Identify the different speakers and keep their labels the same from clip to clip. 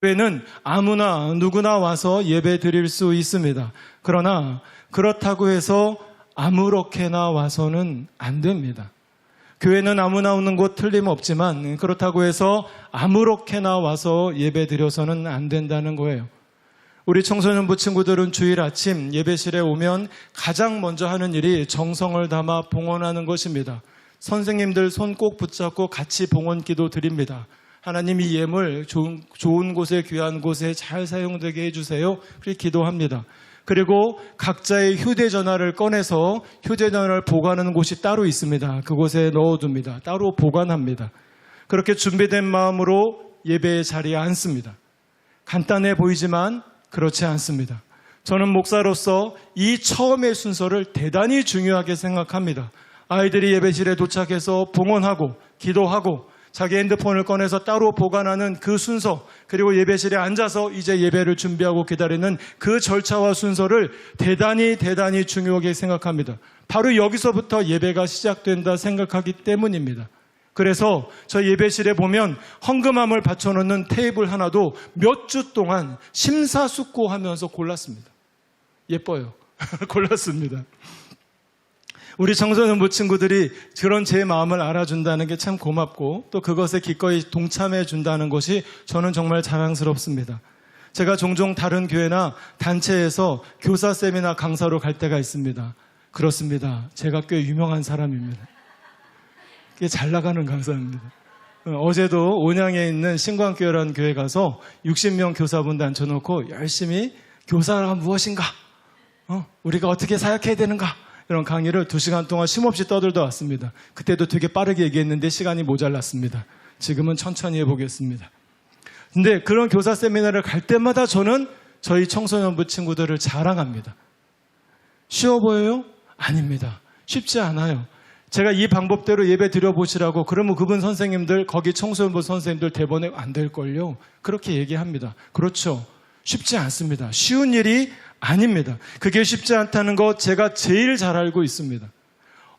Speaker 1: 교회는 아무나 누구나 와서 예배 드릴 수 있습니다. 그러나 그렇다고 해서 아무렇게나 와서는 안 됩니다. 교회는 아무나 오는 곳 틀림없지만 그렇다고 해서 아무렇게나 와서 예배 드려서는 안 된다는 거예요. 우리 청소년부 친구들은 주일 아침 예배실에 오면 가장 먼저 하는 일이 정성을 담아 봉헌하는 것입니다. 선생님들 손 꼭 붙잡고 같이 봉헌 기도 드립니다. 하나님 이 예물 좋은 곳에 귀한 곳에 잘 사용되게 해주세요. 그렇게 기도합니다. 그리고 각자의 휴대전화를 꺼내서 휴대전화를 보관하는 곳이 따로 있습니다. 그곳에 넣어둡니다. 따로 보관합니다. 그렇게 준비된 마음으로 예배의 자리에 앉습니다. 간단해 보이지만 그렇지 않습니다. 저는 목사로서 이 처음의 순서를 대단히 중요하게 생각합니다. 아이들이 예배실에 도착해서 봉헌하고 기도하고 자기 핸드폰을 꺼내서 따로 보관하는 그 순서, 그리고 예배실에 앉아서 이제 예배를 준비하고 기다리는 그 절차와 순서를 대단히 중요하게 생각합니다. 바로 여기서부터 예배가 시작된다 생각하기 때문입니다. 그래서 저 예배실에 보면 헌금함을 받쳐놓는 테이블 하나도 몇 주 동안 심사숙고하면서 골랐습니다. 예뻐요. 골랐습니다. 우리 청소년부 친구들이 그런 제 마음을 알아준다는 게 참 고맙고 또 그것에 기꺼이 동참해 준다는 것이 저는 정말 자랑스럽습니다. 제가 종종 다른 교회나 단체에서 교사 세미나 강사로 갈 때가 있습니다. 그렇습니다. 제가 꽤 유명한 사람입니다. 꽤 잘 나가는 강사입니다. 어제도 온양에 있는 신광교회라는 교회 가서 60명 교사분들 앉혀놓고 열심히 교사란 무엇인가? 우리가 어떻게 사역해야 되는가? 이런 강의를 2시간 동안 쉼없이 떠들다 왔습니다. 그때도 되게 빠르게 얘기했는데 시간이 모자랐습니다. 지금은 천천히 해보겠습니다. 근데 그런 교사 세미나를 갈 때마다 저는 저희 청소년부 친구들을 자랑합니다. 쉬워 보여요? 아닙니다. 쉽지 않아요. 제가 이 방법대로 예배 드려보시라고 그러면 그분 선생님들, 거기 청소년부 선생님들 대본에 안 될걸요? 그렇게 얘기합니다. 그렇죠. 쉽지 않습니다. 쉬운 일이 아닙니다. 그게 쉽지 않다는 것 제가 제일 잘 알고 있습니다.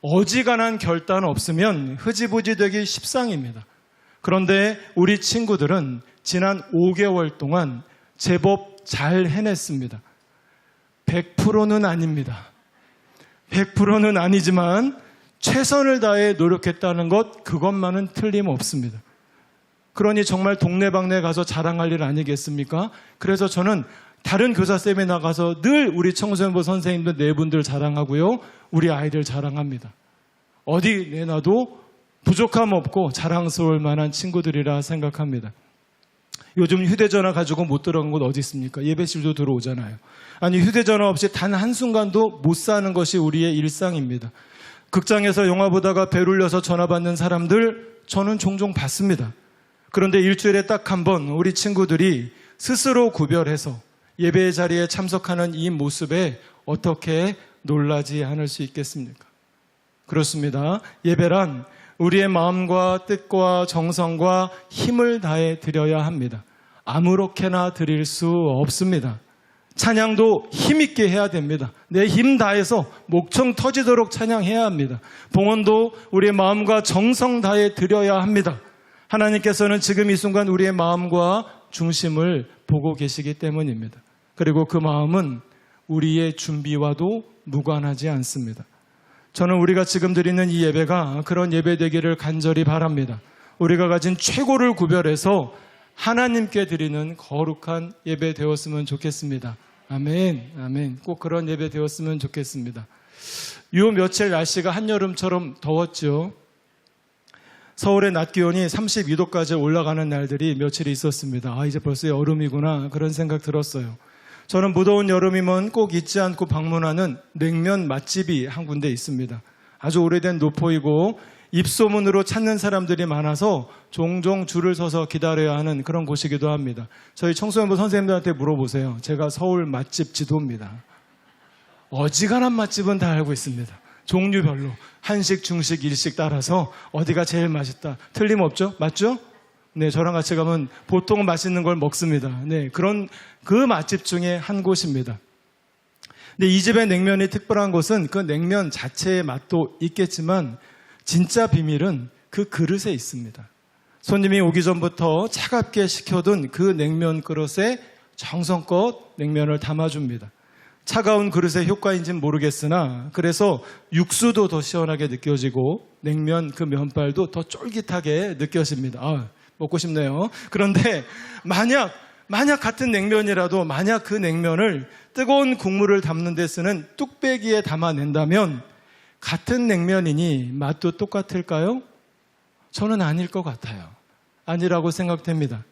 Speaker 1: 어지간한 결단 없으면 흐지부지 되기 십상입니다. 그런데 우리 친구들은 지난 5개월 동안 제법 잘 해냈습니다. 100%는 아닙니다. 100%는 아니지만 최선을 다해 노력했다는 것, 그것만은 틀림없습니다. 그러니 정말 동네방네 가서 자랑할 일 아니겠습니까? 그래서 저는 다른 교사 쌤에 나가서 늘 우리 청소년부 선생님들 네 분들 자랑하고요. 우리 아이들 자랑합니다. 어디 내놔도 부족함 없고 자랑스러울 만한 친구들이라 생각합니다. 요즘 휴대전화 가지고 못 들어간 곳 어디 있습니까? 예배실도 들어오잖아요. 아니 휴대전화 없이 단 한순간도 못 사는 것이 우리의 일상입니다. 극장에서 영화 보다가 배 울려서 전화 받는 사람들 저는 종종 봤습니다. 그런데 일주일에 딱 한 번 우리 친구들이 스스로 구별해서 예배의 자리에 참석하는 이 모습에 어떻게 놀라지 않을 수 있겠습니까? 그렇습니다. 예배란 우리의 마음과 뜻과 정성과 힘을 다해 드려야 합니다. 아무렇게나 드릴 수 없습니다. 찬양도 힘있게 해야 됩니다. 내 힘 다해서 목청 터지도록 찬양해야 합니다. 봉헌도 우리의 마음과 정성 다해 드려야 합니다. 하나님께서는 지금 이 순간 우리의 마음과 중심을 보고 계시기 때문입니다. 그리고 그 마음은 우리의 준비와도 무관하지 않습니다. 저는 우리가 지금 드리는 이 예배가 그런 예배 되기를 간절히 바랍니다. 우리가 가진 최고를 구별해서 하나님께 드리는 거룩한 예배 되었으면 좋겠습니다. 아멘, 아멘. 꼭 그런 예배 되었으면 좋겠습니다. 요 며칠 날씨가 한여름처럼 더웠죠. 서울의 낮 기온이 32도까지 올라가는 날들이 며칠 있었습니다. 이제 벌써 여름이구나 그런 생각 들었어요. 저는 무더운 여름이면 꼭 잊지 않고 방문하는 냉면 맛집이 한 군데 있습니다. 아주 오래된 노포이고 입소문으로 찾는 사람들이 많아서 종종 줄을 서서 기다려야 하는 그런 곳이기도 합니다. 저희 청소년부 선생님들한테 물어보세요. 제가 서울 맛집 지도입니다. 어지간한 맛집은 다 알고 있습니다. 종류별로 한식, 중식, 일식 따라서 어디가 제일 맛있다. 틀림없죠? 맞죠? 네, 저랑 같이 가면 보통 맛있는 걸 먹습니다. 네, 그런 그 맛집 중에 한 곳입니다. 근데 이 집의 냉면이 특별한 것은 그 냉면 자체의 맛도 있겠지만 진짜 비밀은 그 그릇에 있습니다. 손님이 오기 전부터 차갑게 식혀둔 그 냉면 그릇에 정성껏 냉면을 담아줍니다. 차가운 그릇의 효과인지는 모르겠으나 그래서 육수도 더 시원하게 느껴지고 냉면 그 면발도 더 쫄깃하게 느껴집니다. 먹고 싶네요. 그런데 만약 같은 냉면이라도 만약 그 냉면을 뜨거운 국물을 담는 데 쓰는 뚝배기에 담아낸다면 같은 냉면이니 맛도 똑같을까요? 저는 아닐 것 같아요. 아니라고 생각됩니다.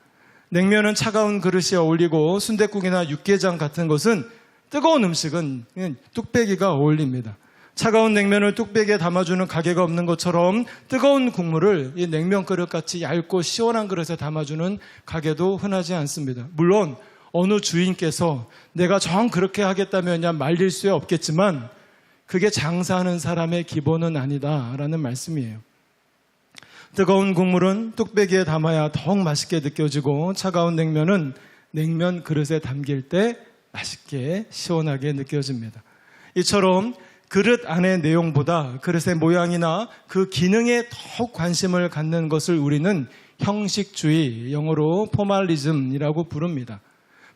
Speaker 1: 냉면은 차가운 그릇에 어울리고 순댓국이나 육개장 같은 것은 뜨거운 음식은 그냥 뚝배기가 어울립니다. 차가운 냉면을 뚝배기에 담아주는 가게가 없는 것처럼 뜨거운 국물을 이 냉면 그릇같이 얇고 시원한 그릇에 담아주는 가게도 흔하지 않습니다. 물론 어느 주인께서 내가 정 그렇게 하겠다면야 말릴 수 없겠지만 그게 장사하는 사람의 기본은 아니다라는 말씀이에요. 뜨거운 국물은 뚝배기에 담아야 더욱 맛있게 느껴지고 차가운 냉면은 냉면 그릇에 담길 때 맛있게 시원하게 느껴집니다. 이처럼 그릇 안의 내용보다 그릇의 모양이나 그 기능에 더욱 관심을 갖는 것을 우리는 형식주의, 영어로 포멀리즘이라고 부릅니다.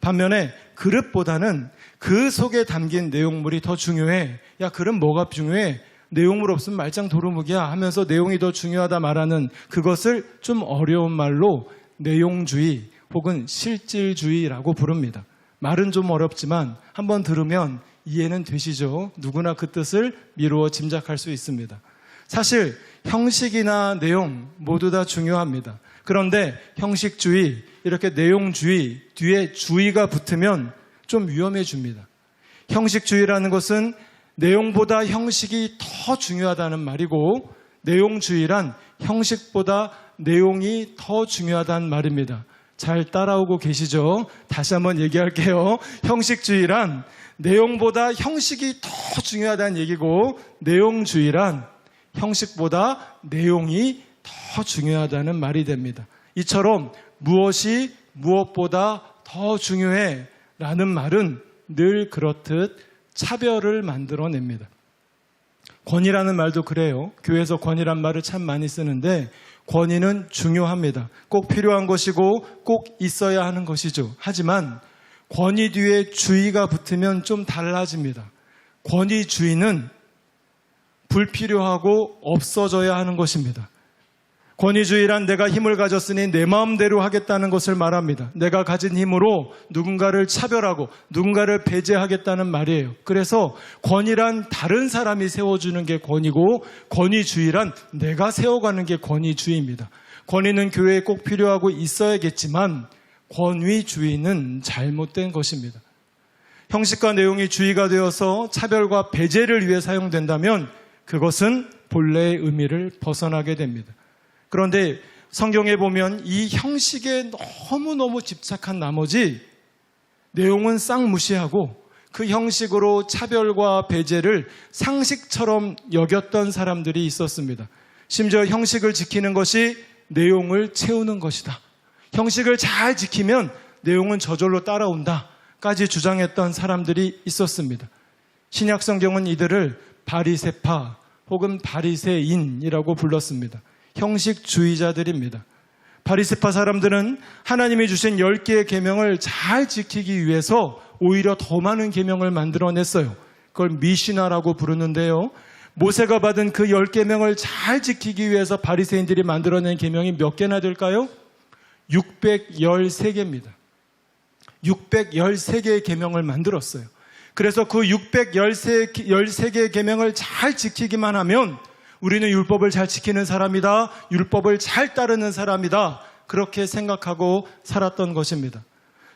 Speaker 1: 반면에 그릇보다는 그 속에 담긴 내용물이 더 중요해. 야, 그릇 뭐가 중요해? 내용물 없으면 말짱 도루묵이야 하면서 내용이 더 중요하다 말하는 그것을 좀 어려운 말로 내용주의 혹은 실질주의라고 부릅니다. 말은 좀 어렵지만 한번 들으면 이해는 되시죠? 누구나 그 뜻을 미루어 짐작할 수 있습니다. 사실 형식이나 내용 모두 다 중요합니다. 그런데 형식주의, 이렇게 내용주의, 뒤에 주의가 붙으면 좀 위험해집니다. 형식주의라는 것은 내용보다 형식이 더 중요하다는 말이고 내용주의란 형식보다 내용이 더 중요하다는 말입니다. 잘 따라오고 계시죠? 다시 한번 얘기할게요. 형식주의란 내용보다 형식이 더 중요하다는 얘기고 내용주의란 형식보다 내용이 더 중요하다는 말이 됩니다. 이처럼 무엇이 무엇보다 더 중요해 라는 말은 늘 그렇듯 차별을 만들어냅니다. 권위라는 말도 그래요. 교회에서 권위란 말을 참 많이 쓰는데 권위는 중요합니다. 꼭 필요한 것이고 꼭 있어야 하는 것이죠. 하지만 권위 뒤에 주의가 붙으면 좀 달라집니다. 권위주의는 불필요하고 없어져야 하는 것입니다. 권위주의란 내가 힘을 가졌으니 내 마음대로 하겠다는 것을 말합니다. 내가 가진 힘으로 누군가를 차별하고 누군가를 배제하겠다는 말이에요. 그래서 권위란 다른 사람이 세워주는 게 권위고 권위주의란 내가 세워가는 게 권위주의입니다. 권위는 교회에 꼭 필요하고 있어야겠지만 권위주의는 잘못된 것입니다. 형식과 내용이 주의가 되어서 차별과 배제를 위해 사용된다면 그것은 본래의 의미를 벗어나게 됩니다. 그런데 성경에 보면 이 형식에 너무너무 집착한 나머지 내용은 싹 무시하고 그 형식으로 차별과 배제를 상식처럼 여겼던 사람들이 있었습니다. 심지어 형식을 지키는 것이 내용을 채우는 것이다. 형식을 잘 지키면 내용은 저절로 따라온다까지 주장했던 사람들이 있었습니다. 신약 성경은 이들을 바리새파 혹은 바리새인이라고 불렀습니다. 형식주의자들입니다. 바리새파 사람들은 하나님이 주신 10개의 계명을 잘 지키기 위해서 오히려 더 많은 계명을 만들어냈어요. 그걸 미시나라고 부르는데요. 모세가 받은 그 10계명을 잘 지키기 위해서 바리새인들이 만들어낸 계명이 몇 개나 될까요? 613개입니다. 613개의 계명을 만들었어요. 그래서 그 613개의 계명을 잘 지키기만 하면 우리는 율법을 잘 지키는 사람이다. 율법을 잘 따르는 사람이다. 그렇게 생각하고 살았던 것입니다.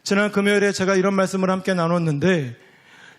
Speaker 1: 지난 금요일에 제가 이런 말씀을 함께 나눴는데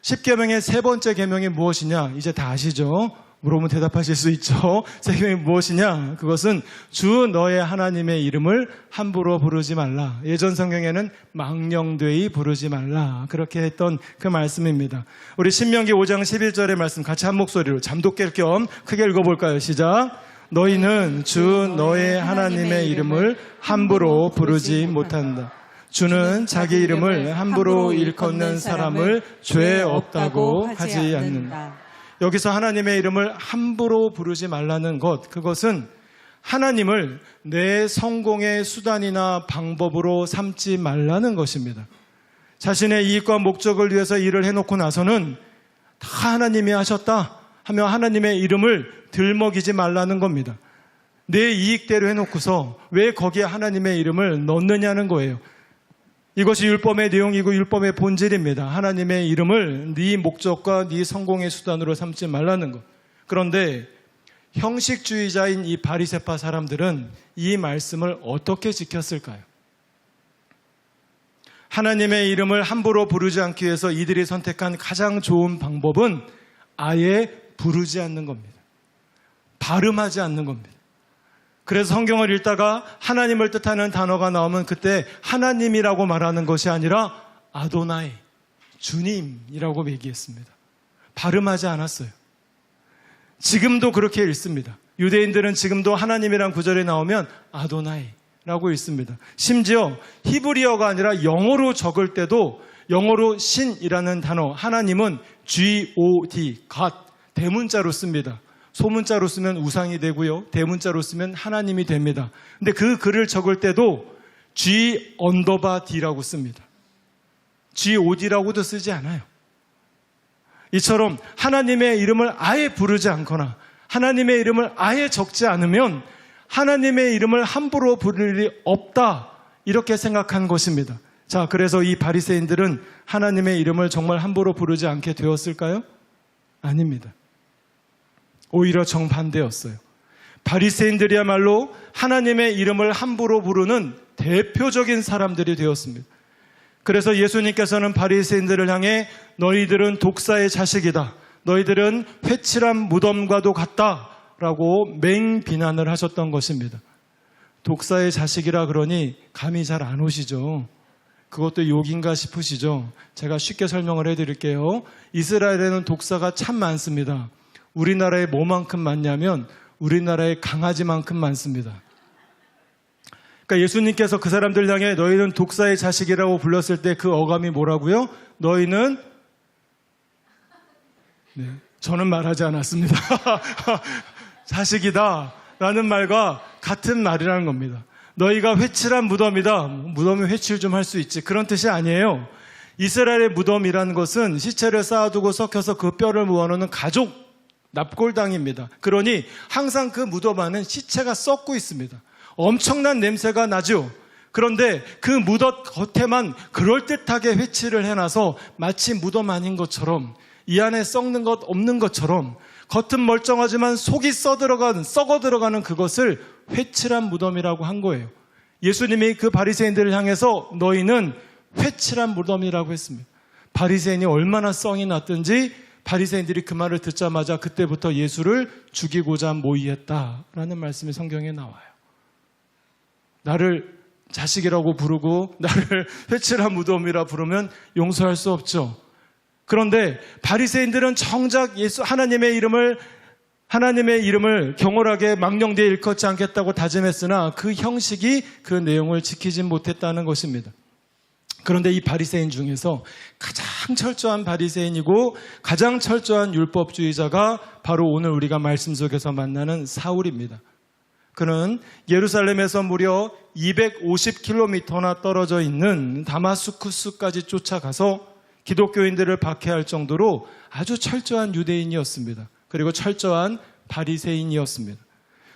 Speaker 1: 10계명의 세 번째 계명이 무엇이냐? 이제 다 아시죠? 물어보면 대답하실 수 있죠. 세 계명이 무엇이냐? 그것은 주 너의 하나님의 이름을 함부로 부르지 말라. 예전 성경에는 망령되이 부르지 말라. 그렇게 했던 그 말씀입니다. 우리 신명기 5장 11절의 말씀 같이 한 목소리로 잠도 깰 겸 크게 읽어볼까요? 시작. 너희는 주 너의 하나님의 이름을 함부로 부르지 못한다. 주는 자기 이름을 함부로 일컫는 사람을 죄 없다고 하지 않는다. 여기서 하나님의 이름을 함부로 부르지 말라는 것, 그것은 하나님을 내 성공의 수단이나 방법으로 삼지 말라는 것입니다. 자신의 이익과 목적을 위해서 일을 해놓고 나서는 다 하나님이 하셨다 하며 하나님의 이름을 들먹이지 말라는 겁니다. 내 이익대로 해놓고서 왜 거기에 하나님의 이름을 넣느냐는 거예요. 이것이 율법의 내용이고 율법의 본질입니다. 하나님의 이름을 네 목적과 네 성공의 수단으로 삼지 말라는 것. 그런데 형식주의자인 이 바리새파 사람들은 이 말씀을 어떻게 지켰을까요? 하나님의 이름을 함부로 부르지 않기 위해서 이들이 선택한 가장 좋은 방법은 아예 부르지 않는 겁니다. 발음하지 않는 겁니다. 그래서 성경을 읽다가 하나님을 뜻하는 단어가 나오면 그때 하나님이라고 말하는 것이 아니라 아도나이, 주님이라고 얘기했습니다. 발음하지 않았어요. 지금도 그렇게 읽습니다. 유대인들은 지금도 하나님이란 구절이 나오면 아도나이라고 읽습니다. 심지어 히브리어가 아니라 영어로 적을 때도 영어로 신이라는 단어, 하나님은 G-O-D, God, 대문자로 씁니다. 소문자로 쓰면 우상이 되고요. 대문자로 쓰면 하나님이 됩니다. 근데 그 글을 적을 때도 G_D라고 씁니다. G-O-D라고도 쓰지 않아요. 이처럼 하나님의 이름을 아예 부르지 않거나 하나님의 이름을 아예 적지 않으면 하나님의 이름을 함부로 부를 일이 없다. 이렇게 생각한 것입니다. 자, 그래서 이 바리새인들은 하나님의 이름을 정말 함부로 부르지 않게 되었을까요? 아닙니다. 오히려 정반대였어요. 바리새인들이야말로 하나님의 이름을 함부로 부르는 대표적인 사람들이 되었습니다. 그래서 예수님께서는 바리새인들을 향해 너희들은 독사의 자식이다. 너희들은 회칠한 무덤과도 같다라고 맹비난을 하셨던 것입니다. 독사의 자식이라 그러니 감이 잘 안 오시죠. 그것도 욕인가 싶으시죠. 제가 쉽게 설명을 해드릴게요. 이스라엘에는 독사가 참 많습니다. 우리나라에 뭐만큼 많냐면 우리나라에 강아지만큼 많습니다. 그러니까 예수님께서 그 사람들 향해 너희는 독사의 자식이라고 불렀을 때 그 어감이 뭐라고요? 너희는 저는 말하지 않았습니다. 자식이다 라는 말과 같은 말이라는 겁니다. 너희가 회칠한 무덤이다. 무덤이 회칠 좀 할 수 있지. 그런 뜻이 아니에요. 이스라엘의 무덤이라는 것은 시체를 쌓아두고 섞여서 그 뼈를 모아놓는 가족 납골당입니다. 그러니 항상 그 무덤 안은 시체가 썩고 있습니다. 엄청난 냄새가 나죠. 그런데 그 무덤 겉에만 그럴듯하게 회칠을 해놔서 마치 무덤 아닌 것처럼 이 안에 썩는 것 없는 것처럼 겉은 멀쩡하지만 속이 썩어 들어가는 그것을 회칠한 무덤이라고 한 거예요. 예수님이 그 바리새인들을 향해서 너희는 회칠한 무덤이라고 했습니다. 바리새인이 얼마나 썽이 났든지 바리새인들이 그 말을 듣자마자 그때부터 예수를 죽이고자 모의했다라는 말씀이 성경에 나와요. 나를 자식이라고 부르고 나를 회칠한 무덤이라 부르면 용서할 수 없죠. 그런데 바리새인들은 정작 하나님의 이름을 경홀하게 망령되이 일컫지 않겠다고 다짐했으나 그 형식이 그 내용을 지키지 못했다는 것입니다. 그런데 이 바리새인 중에서 가장 철저한 바리새인이고 가장 철저한 율법주의자가 바로 오늘 우리가 말씀 속에서 만나는 사울입니다. 그는 예루살렘에서 무려 250km나 떨어져 있는 다마스쿠스까지 쫓아가서 기독교인들을 박해할 정도로 아주 철저한 유대인이었습니다. 그리고 철저한 바리새인이었습니다.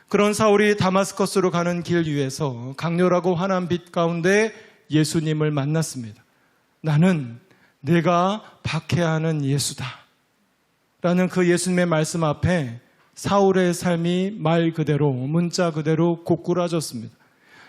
Speaker 1: 그런 사울이 다마스커스로 가는 길 위에서 강렬하고 환한 빛 가운데 예수님을 만났습니다. 나는 내가 박해하는 예수다 라는 그 예수님의 말씀 앞에 사울의 삶이 말 그대로 문자 그대로 고꾸라졌습니다.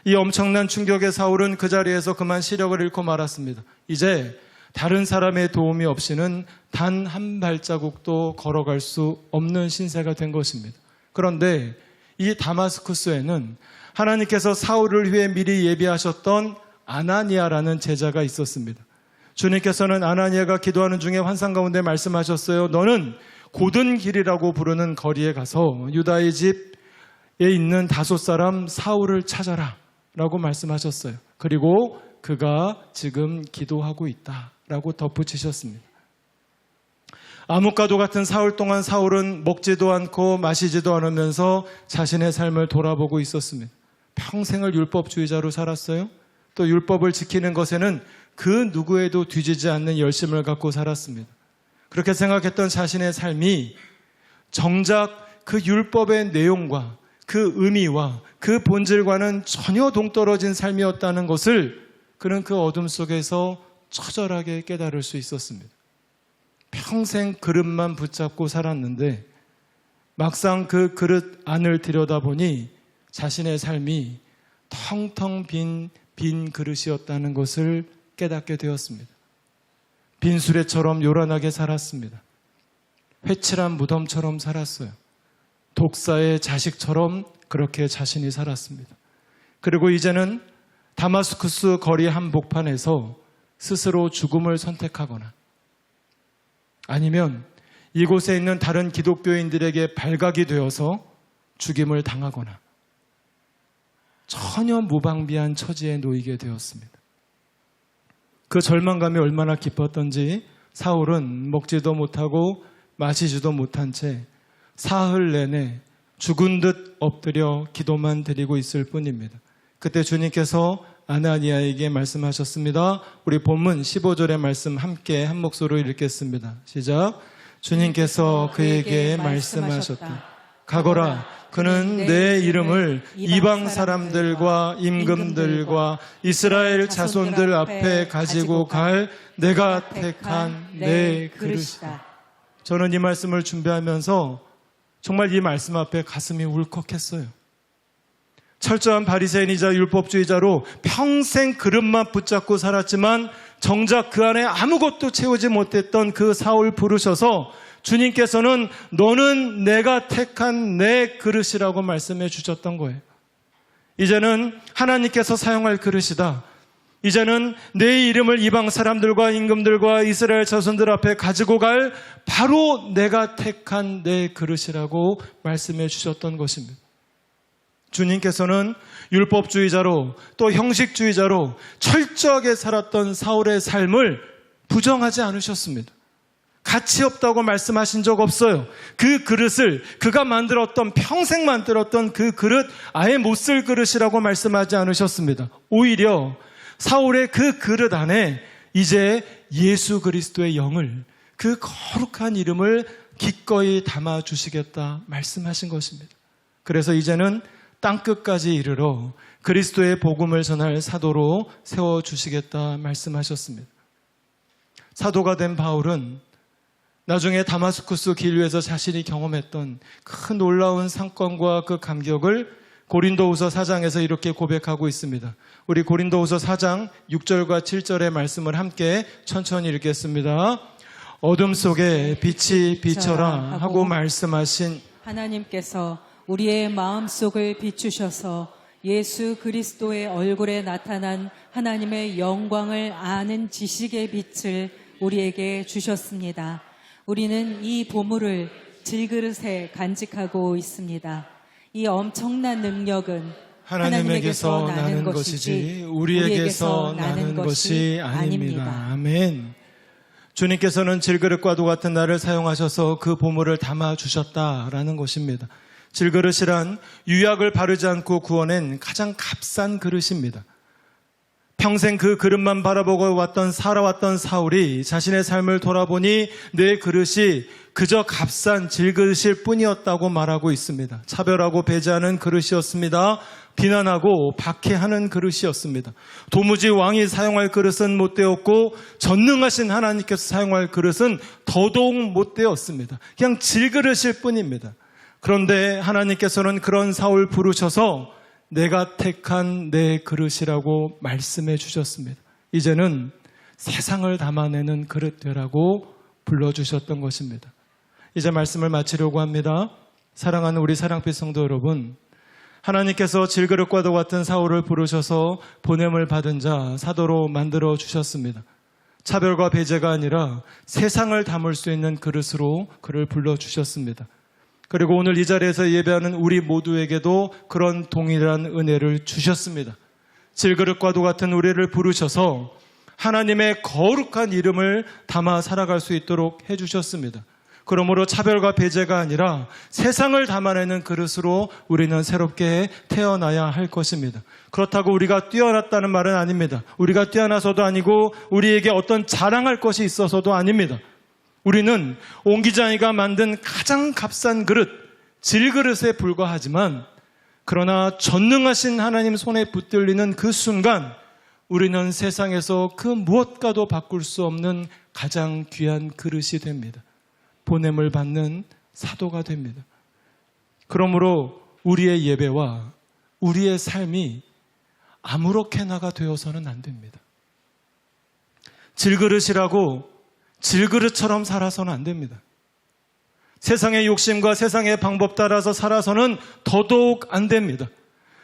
Speaker 1: 이 엄청난 충격의 사울은 그 자리에서 그만 시력을 잃고 말았습니다. 이제 다른 사람의 도움이 없이는 단 한 발자국도 걸어갈 수 없는 신세가 된 것입니다. 그런데 이 다마스쿠스에는 하나님께서 사울을 위해 미리 예비하셨던 아나니아라는 제자가 있었습니다. 주님께서는 아나니아가 기도하는 중에 환상 가운데 말씀하셨어요. 너는 고든 길이라고 부르는 거리에 가서 유다의 집에 있는 다섯 사람 사울을 찾아라 라고 말씀하셨어요. 그리고 그가 지금 기도하고 있다 라고 덧붙이셨습니다. 암흑과도 같은 사흘 동안 사울은 먹지도 않고 마시지도 않으면서 자신의 삶을 돌아보고 있었습니다. 평생을 율법주의자로 살았어요. 또 율법을 지키는 것에는 그 누구에도 뒤지지 않는 열심을 갖고 살았습니다. 그렇게 생각했던 자신의 삶이 정작 그 율법의 내용과 그 의미와 그 본질과는 전혀 동떨어진 삶이었다는 것을 그는 그 어둠 속에서 처절하게 깨달을 수 있었습니다. 평생 그릇만 붙잡고 살았는데 막상 그 그릇 안을 들여다보니 자신의 삶이 텅텅 빈 그릇이었다는 것을 깨닫게 되었습니다. 빈 수레처럼 요란하게 살았습니다. 회칠한 무덤처럼 살았어요. 독사의 자식처럼 그렇게 자신이 살았습니다. 그리고 이제는 다마스쿠스 거리 한복판에서 스스로 죽음을 선택하거나 아니면 이곳에 있는 다른 기독교인들에게 발각이 되어서 죽임을 당하거나 전혀 무방비한 처지에 놓이게 되었습니다. 그 절망감이 얼마나 깊었던지 사울은 먹지도 못하고 마시지도 못한 채 사흘 내내 죽은 듯 엎드려 기도만 드리고 있을 뿐입니다. 그때 주님께서 아나니아에게 말씀하셨습니다. 우리 본문 15절의 말씀 함께 한 목소리로 읽겠습니다. 시작. 주님께서 그에게 말씀하셨다. 가거라. 그는 내 이름을 이방 사람들과 임금들과 이스라엘 자손들 앞에 가지고 갈 내가 택한 내 그릇이다. 저는 이 말씀을 준비하면서 정말 이 말씀 앞에 가슴이 울컥했어요. 철저한 바리새인이자 율법주의자로 평생 그릇만 붙잡고 살았지만 정작 그 안에 아무것도 채우지 못했던 그 사울 부르셔서 주님께서는 너는 내가 택한 내 그릇이라고 말씀해 주셨던 거예요. 이제는 하나님께서 사용할 그릇이다. 이제는 내 이름을 이방 사람들과 임금들과 이스라엘 자손들 앞에 가지고 갈 바로 내가 택한 내 그릇이라고 말씀해 주셨던 것입니다. 주님께서는 율법주의자로 또 형식주의자로 철저하게 살았던 사울의 삶을 부정하지 않으셨습니다. 가치 없다고 말씀하신 적 없어요. 그 그릇을 그가 만들었던 평생 만들었던 그 그릇 아예 못 쓸 그릇이라고 말씀하지 않으셨습니다. 오히려 사울의 그 그릇 안에 이제 예수 그리스도의 영을 그 거룩한 이름을 기꺼이 담아주시겠다 말씀하신 것입니다. 그래서 이제는 땅끝까지 이르러 그리스도의 복음을 전할 사도로 세워주시겠다 말씀하셨습니다. 사도가 된 바울은 나중에 다마스쿠스 길 위에서 자신이 경험했던 큰 놀라운 상권과 그 감격을 고린도후서 4장에서 이렇게 고백하고 있습니다. 우리 고린도후서 4장 6절과 7절의 말씀을 함께 천천히 읽겠습니다. 어둠 속에 빛이 비춰라 하고 말씀하신
Speaker 2: 하나님께서 우리의 마음속을 비추셔서 예수 그리스도의 얼굴에 나타난 하나님의 영광을 아는 지식의 빛을 우리에게 주셨습니다. 우리는 이 보물을 질그릇에 간직하고 있습니다. 이 엄청난 능력은
Speaker 1: 하나님에게서 나는 것이지 우리에게서 나는 것이 아닙니다. 아멘. 주님께서는 질그릇과도 같은 나를 사용하셔서 그 보물을 담아주셨다라는 것입니다. 질그릇이란 유약을 바르지 않고 구워낸 가장 값싼 그릇입니다. 평생 그 그릇만 바라보고 살아왔던 사울이 자신의 삶을 돌아보니 내 그릇이 그저 값싼 질그릇일 뿐이었다고 말하고 있습니다. 차별하고 배제하는 그릇이었습니다. 비난하고 박해하는 그릇이었습니다. 도무지 왕이 사용할 그릇은 못 되었고 전능하신 하나님께서 사용할 그릇은 더더욱 못 되었습니다. 그냥 질그릇일 뿐입니다. 그런데 하나님께서는 그런 사울 부르셔서 내가 택한 내 그릇이라고 말씀해 주셨습니다. 이제는 세상을 담아내는 그릇 되라고 불러주셨던 것입니다. 이제 말씀을 마치려고 합니다. 사랑하는 우리 사랑빛 성도 여러분, 하나님께서 질그릇과도 같은 사울을 부르셔서 보냄을 받은 자 사도로 만들어 주셨습니다. 차별과 배제가 아니라 세상을 담을 수 있는 그릇으로 그를 불러주셨습니다. 그리고 오늘 이 자리에서 예배하는 우리 모두에게도 그런 동일한 은혜를 주셨습니다. 질그릇과도 같은 우리를 부르셔서 하나님의 거룩한 이름을 담아 살아갈 수 있도록 해주셨습니다. 그러므로 차별과 배제가 아니라 세상을 담아내는 그릇으로 우리는 새롭게 태어나야 할 것입니다. 그렇다고 우리가 뛰어났다는 말은 아닙니다. 우리가 뛰어나서도 아니고 우리에게 어떤 자랑할 것이 있어서도 아닙니다. 우리는 옹기장이가 만든 가장 값싼 그릇, 질그릇에 불과하지만 그러나 전능하신 하나님 손에 붙들리는 그 순간 우리는 세상에서 그 무엇과도 바꿀 수 없는 가장 귀한 그릇이 됩니다. 보냄을 받는 사도가 됩니다. 그러므로 우리의 예배와 우리의 삶이 아무렇게나가 되어서는 안 됩니다. 질그릇이라고 질그릇처럼 살아서는 안 됩니다. 세상의 욕심과 세상의 방법 따라서 살아서는 더더욱 안 됩니다.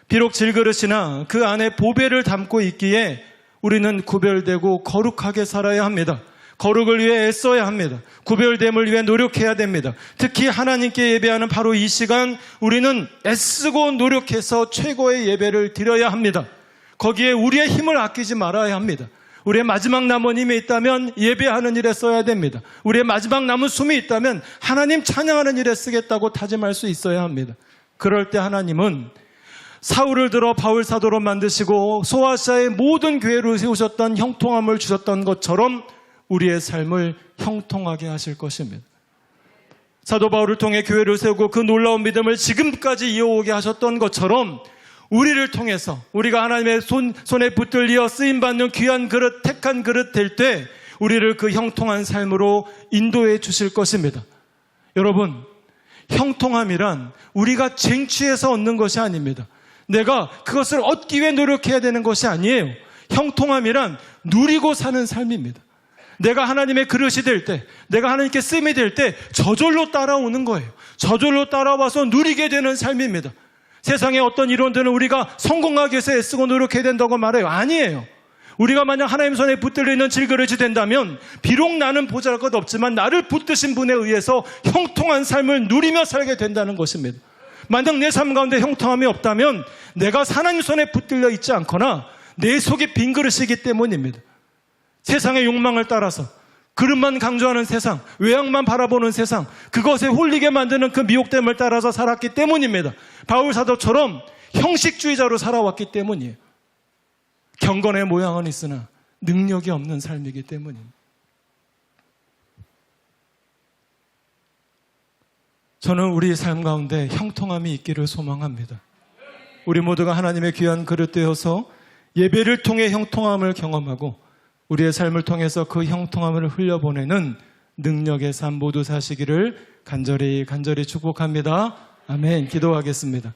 Speaker 1: 비록 질그릇이나 그 안에 보배를 담고 있기에 우리는 구별되고 거룩하게 살아야 합니다. 거룩을 위해 애써야 합니다. 구별됨을 위해 노력해야 됩니다. 특히 하나님께 예배하는 바로 이 시간 우리는 애쓰고 노력해서 최고의 예배를 드려야 합니다. 거기에 우리의 힘을 아끼지 말아야 합니다. 우리의 마지막 남은 힘이 있다면 예배하는 일에 써야 됩니다. 우리의 마지막 남은 숨이 있다면 하나님 찬양하는 일에 쓰겠다고 다짐할 수 있어야 합니다. 그럴 때 하나님은 사울을 들어 바울 사도로 만드시고 소아시아의 모든 교회를 세우셨던 형통함을 주셨던 것처럼 우리의 삶을 형통하게 하실 것입니다. 사도 바울을 통해 교회를 세우고 그 놀라운 믿음을 지금까지 이어오게 하셨던 것처럼 우리를 통해서 우리가 하나님의 손에 붙들려 쓰임받는 귀한 그릇, 택한 그릇 될 때 우리를 그 형통한 삶으로 인도해 주실 것입니다. 여러분, 형통함이란 우리가 쟁취해서 얻는 것이 아닙니다. 내가 그것을 얻기 위해 노력해야 되는 것이 아니에요. 형통함이란 누리고 사는 삶입니다. 내가 하나님의 그릇이 될 때, 내가 하나님께 쓰임이 될 때 저절로 따라오는 거예요. 저절로 따라와서 누리게 되는 삶입니다. 세상의 어떤 이론들은 우리가 성공하기 위해서 애쓰고 노력해야 된다고 말해요. 아니에요. 우리가 만약 하나님 손에 붙들리는 질그릇이 된다면 비록 나는 보잘것 없지만 나를 붙드신 분에 의해서 형통한 삶을 누리며 살게 된다는 것입니다. 만약 내 삶 가운데 형통함이 없다면 내가 하나님 손에 붙들려 있지 않거나 내 속이 빈 그릇이기 때문입니다. 세상의 욕망을 따라서 그릇만 강조하는 세상, 외양만 바라보는 세상, 그것에 홀리게 만드는 그 미혹됨을 따라서 살았기 때문입니다. 바울 사도처럼 형식주의자로 살아왔기 때문이에요. 경건의 모양은 있으나 능력이 없는 삶이기 때문입니다. 저는 우리 삶 가운데 형통함이 있기를 소망합니다. 우리 모두가 하나님의 귀한 그릇 되어서 예배를 통해 형통함을 경험하고 우리의 삶을 통해서 그 형통함을 흘려보내는 능력의 삶 모두 사시기를 간절히 축복합니다. 아멘. 기도하겠습니다.